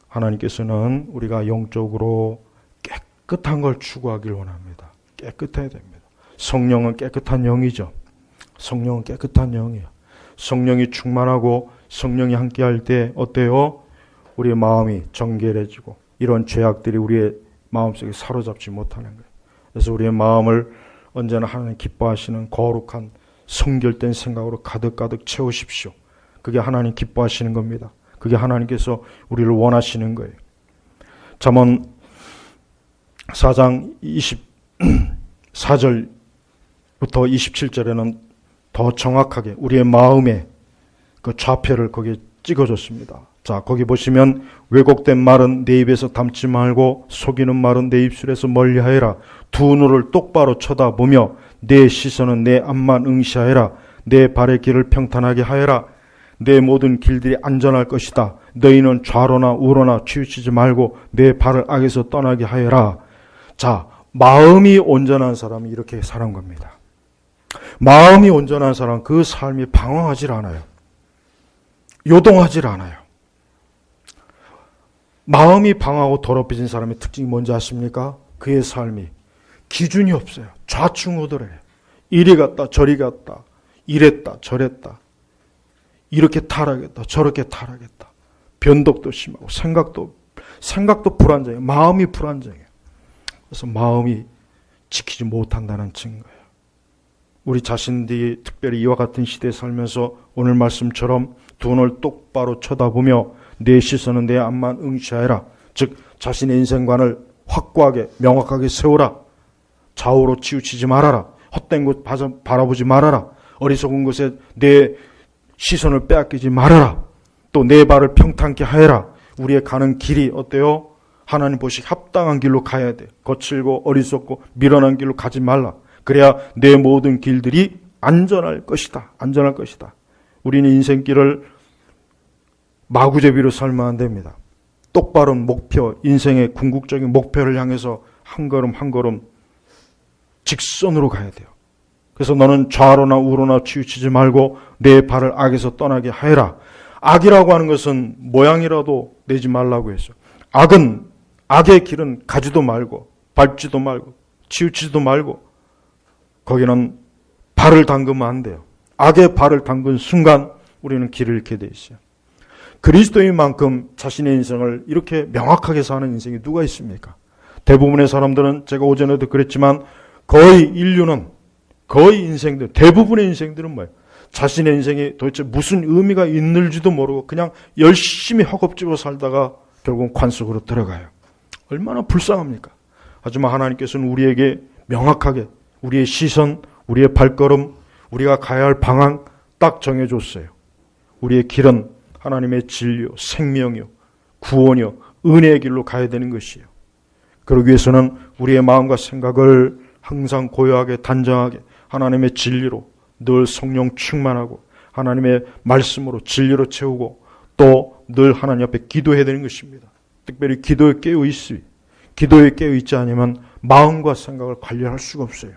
하나님께서는 우리가 영적으로 깨끗한 걸 추구하길 원합니다. 깨끗해야 됩니다. 성령은 깨끗한 영이죠. 성령은 깨끗한 영이에요. 성령이 충만하고 성령이 함께할 때 어때요? 우리의 마음이 정결해지고 이런 죄악들이 우리의 마음속에 사로잡지 못하는 거예요. 그래서 우리의 마음을 언제나 하나님 기뻐하시는 거룩한 성결된 생각으로 가득 채우십시오. 그게 하나님 기뻐하시는 겁니다. 그게 하나님께서 우리를 원하시는 거예요. 잠언 4장 24절부터 27절에는 더 정확하게 우리의 마음의 그 좌표를 거기에 찍어줬습니다. 자, 거기 보시면 왜곡된 말은 내 입에서 담지 말고 속이는 말은 내 입술에서 멀리하여라. 두 눈을 똑바로 쳐다보며 내 시선은 내 앞만 응시하여라. 내 발의 길을 평탄하게 하여라. 내 모든 길들이 안전할 것이다. 너희는 좌로나 우로나 치우치지 말고 내 발을 악에서 떠나게 하여라. 자, 마음이 온전한 사람이 이렇게 사는 겁니다. 마음이 온전한 사람, 그 삶이 방황하질 않아요. 요동하질 않아요. 마음이 방황하고 더럽혀진 사람의 특징이 뭔지 아십니까? 그의 삶이 기준이 없어요. 좌충우돌해요. 이리 갔다 저리 갔다 이랬다 저랬다. 이렇게 타락했다, 저렇게 타락했다. 변덕도 심하고 생각도 불안정해요. 마음이 불안정해요. 그래서 마음이 지키지 못한다는 증거예요. 우리 자신들이 특별히 이와 같은 시대에 살면서 오늘 말씀처럼 두 눈을 똑바로 쳐다보며 내 시선은 내 앞만 응시하여라. 즉 자신의 인생관을 확고하게 명확하게 세우라. 좌우로 치우치지 말아라. 헛된 곳 바라보지 말아라. 어리석은 곳에 내 시선을 빼앗기지 말아라. 또 내 발을 평탄케 하여라. 우리의 가는 길이 어때요? 하나님 보시기 합당한 길로 가야 돼. 거칠고 어리석고 미련한 길로 가지 말라. 그래야 내 모든 길들이 안전할 것이다. 안전할 것이다. 우리는 인생길을 마구제비로 살면 안 됩니다. 똑바른 목표, 인생의 궁극적인 목표를 향해서 한 걸음 한 걸음 직선으로 가야 돼요. 그래서 너는 좌로나 우로나 치우치지 말고 내 발을 악에서 떠나게 하여라. 악이라고 하는 것은 모양이라도 내지 말라고 했어요. 악의 길은 가지도 말고 밟지도 말고 치우치지도 말고 거기는 발을 담그면 안 돼요. 악의 발을 담근 순간 우리는 길을 잃게 돼 있어요. 그리스도인만큼 자신의 인생을 이렇게 명확하게 사는 인생이 누가 있습니까? 대부분의 사람들은 제가 오전에도 그랬지만 거의 인생들, 대부분의 인생들은 뭐예요? 자신의 인생이 도대체 무슨 의미가 있는지도 모르고 그냥 열심히 허겁지겁 살다가 결국은 관 속으로 들어가요. 얼마나 불쌍합니까? 하지만 하나님께서는 우리에게 명확하게 우리의 시선, 우리의 발걸음, 우리가 가야 할 방향 딱 정해줬어요. 우리의 길은 하나님의 진리요, 생명이요, 구원이요, 은혜의 길로 가야 되는 것이에요. 그러기 위해서는 우리의 마음과 생각을 항상 고요하게 단정하게 하나님의 진리로 늘 성령 충만하고 하나님의 말씀으로 진리로 채우고 또 늘 하나님 앞에 기도해야 되는 것입니다. 특별히 기도에 깨어있지 않으면 마음과 생각을 관리할 수가 없어요.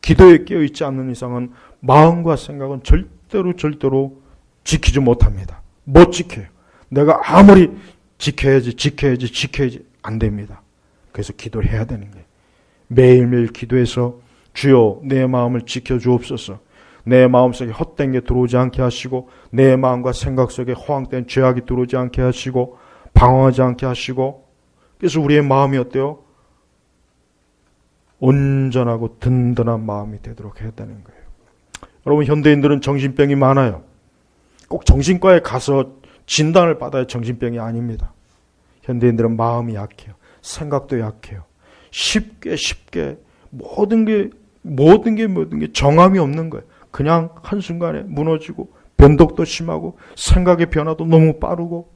기도에 깨어있지 않는 이상은 마음과 생각은 절대로 지키지 못합니다. 못 지켜요. 내가 아무리 지켜야지 안 됩니다. 그래서 기도를 해야 되는 거예요. 매일매일 기도해서 주여 내 마음을 지켜주옵소서. 내 마음속에 헛된 게 들어오지 않게 하시고 내 마음과 생각 속에 허황된 죄악이 들어오지 않게 하시고 방황하지 않게 하시고 그래서 우리의 마음이 어때요? 온전하고 든든한 마음이 되도록 해야 되는 거예요. 여러분 현대인들은 정신병이 많아요. 꼭 정신과에 가서 진단을 받아야 정신병이 아닙니다. 현대인들은 마음이 약해요. 생각도 약해요. 쉽게 모든 게 정함이 없는 거예요. 그냥 한순간에 무너지고 변덕도 심하고 생각의 변화도 너무 빠르고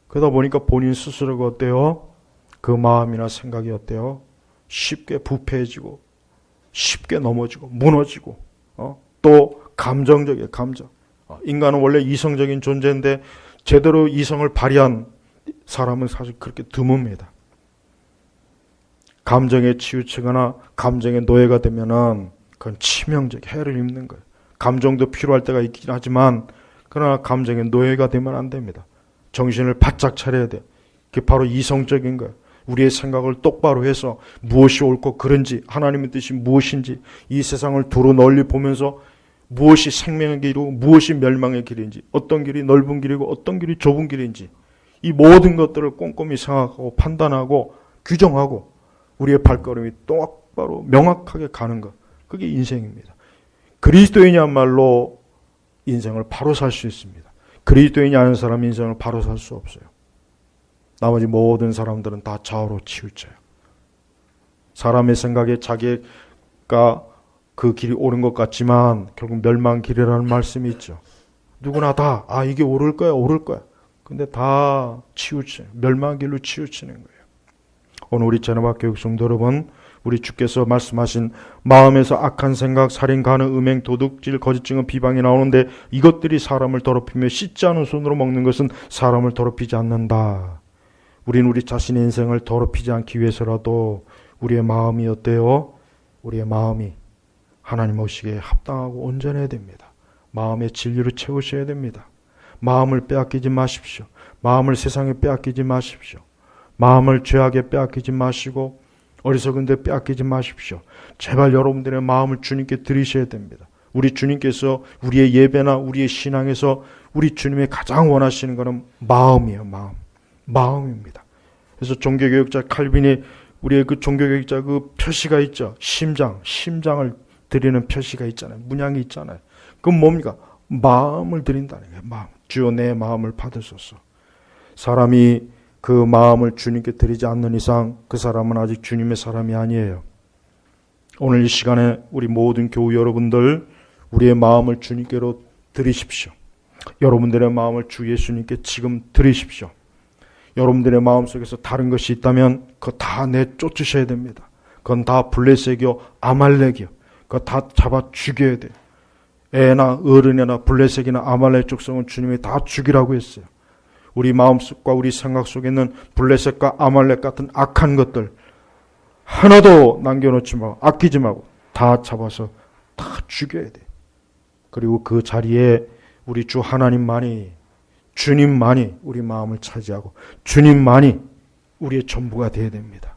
그러다 보니까 본인 스스로가 어때요? 그 마음이나 생각이 어때요? 쉽게 부패해지고 쉽게 넘어지고 무너지고 또 감정적이에요. 감정. 인간은 원래 이성적인 존재인데 제대로 이성을 발휘한 사람은 사실 그렇게 드뭅니다. 감정에 치우치거나 감정에 노예가 되면은 그건 치명적 해를 입는 거예요. 감정도 필요할 때가 있긴 하지만 그러나 감정에 노예가 되면 안 됩니다. 정신을 바짝 차려야 돼요. 그게 바로 이성적인 거예요. 우리의 생각을 똑바로 해서 무엇이 옳고 그른지 하나님의 뜻이 무엇인지 이 세상을 두루 널리 보면서 무엇이 생명의 길이고 무엇이 멸망의 길인지 어떤 길이 넓은 길이고 어떤 길이 좁은 길인지 이 모든 것들을 꼼꼼히 생각하고 판단하고 규정하고 우리의 발걸음이 똑바로 명확하게 가는 것 그게 인생입니다. 그리스도인이야말로 인생을 바로 살 수 있습니다. 그리스도인이 아닌 사람은 인생을 바로 살 수 없어요. 나머지 모든 사람들은 다 좌우로 치우쳐요. 사람의 생각에 자기가 그 길이 옳은 것 같지만 결국 멸망 길이라는 말씀이 있죠. 누구나 다 이게 옳을 거야. 근데 다 치우쳐요. 멸망 길로 치우치는 거예요. 오늘 우리 제노박교육 성도 여러분, 우리 주께서 말씀하신 마음에서 악한 생각, 살인, 간음, 음행, 도둑질, 거짓 증언, 비방이 나오는데 이것들이 사람을 더럽히며 씻지 않은 손으로 먹는 것은 사람을 더럽히지 않는다. 우리는 우리 자신의 인생을 더럽히지 않기 위해서라도 우리의 마음이 어때요? 우리의 마음이 하나님 오시기에 합당하고 온전해야 됩니다. 마음의 진리로 채우셔야 됩니다. 마음을 빼앗기지 마십시오. 마음을 세상에 빼앗기지 마십시오. 마음을 죄악에 빼앗기지 마시고 어리석은 데 빼앗기지 마십시오. 제발 여러분들의 마음을 주님께 드리셔야 됩니다. 우리 주님께서 우리의 예배나 우리의 신앙에서 우리 주님이 가장 원하시는 것은 마음이에요. 마음입니다. 그래서 종교개혁자 칼빈이 우리의 그 종교개혁자 그 표시가 있죠. 심장을 드리는 표시가 있잖아요. 문양이 있잖아요. 그건 뭡니까? 마음을 드린다는 거예요. 마음. 주여 내 마음을 받으소서. 사람이 그 마음을 주님께 드리지 않는 이상 그 사람은 아직 주님의 사람이 아니에요. 오늘 이 시간에 우리 모든 교우 여러분들 우리의 마음을 주님께로 드리십시오. 여러분들의 마음을 주 예수님께 지금 드리십시오. 여러분들의 마음속에서 다른 것이 있다면 그거 다 내쫓으셔야 됩니다. 그건 다 블레셋이요 아말렉이요. 그거 다 잡아 죽여야 돼요. 애나 어른이나 블레셋이나 아말렉 족속은 주님이 다 죽이라고 했어요. 우리 마음속과 우리 생각 속에 있는 블레셋과 아말렉 같은 악한 것들 하나도 남겨놓지 말고 아끼지 말고 다 잡아서 다 죽여야 돼. 그리고 그 자리에 우리 주 하나님만이 주님만이 우리 마음을 차지하고 주님만이 우리의 전부가 되어야 됩니다.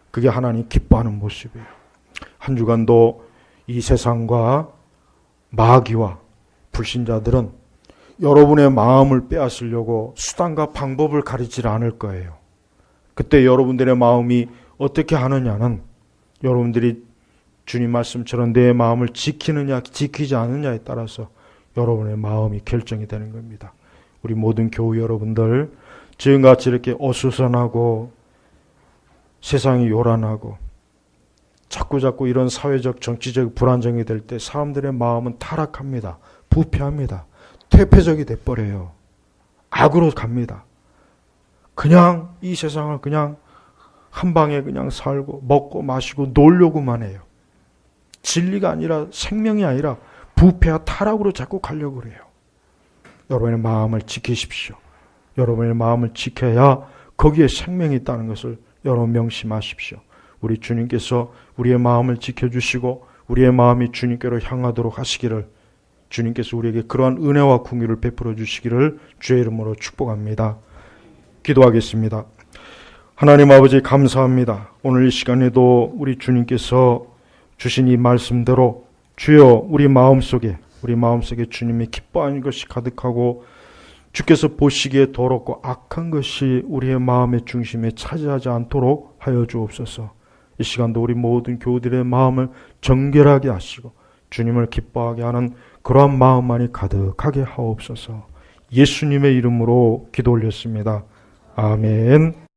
그게 하나님 기뻐하는 모습이에요. 한 주간도 이 세상과 마귀와 불신자들은 여러분의 마음을 빼앗으려고 수단과 방법을 가리지 않을 거예요. 그때 여러분들의 마음이 어떻게 하느냐는 여러분들이 주님 말씀처럼 내 마음을 지키느냐 지키지 않느냐에 따라서 여러분의 마음이 결정이 되는 겁니다. 우리 모든 교우 여러분들 지금같이 이렇게 어수선하고 세상이 요란하고 자꾸 이런 사회적 정치적 불안정이 될 때 사람들의 마음은 타락합니다. 부패합니다. 퇴폐적이 돼버려요. 악으로 갑니다. 그냥 이 세상을 그냥 한 방에 그냥 살고 먹고 마시고 놀려고만 해요. 진리가 아니라 생명이 아니라 부패와 타락으로 자꾸 가려고 그래요. 여러분의 마음을 지키십시오. 여러분의 마음을 지켜야 거기에 생명이 있다는 것을 여러분 명심하십시오. 우리 주님께서 우리의 마음을 지켜주시고 우리의 마음이 주님께로 향하도록 하시기를 주님께서 우리에게 그러한 은혜와 긍휼을 베풀어 주시기를 주의 이름으로 축복합니다. 기도하겠습니다. 하나님 아버지 감사합니다. 오늘 이 시간에도 우리 주님께서 주신 이 말씀대로 주여 우리 마음속에 주님이 기뻐하는 것이 가득하고 주께서 보시기에 더럽고 악한 것이 우리의 마음의 중심에 차지하지 않도록 하여 주옵소서. 이 시간도 우리 모든 교우들의 마음을 정결하게 하시고 주님을 기뻐하게 하는 그러한 마음만이 가득하게 하옵소서. 예수님의 이름으로 기도 올렸습니다. 아멘.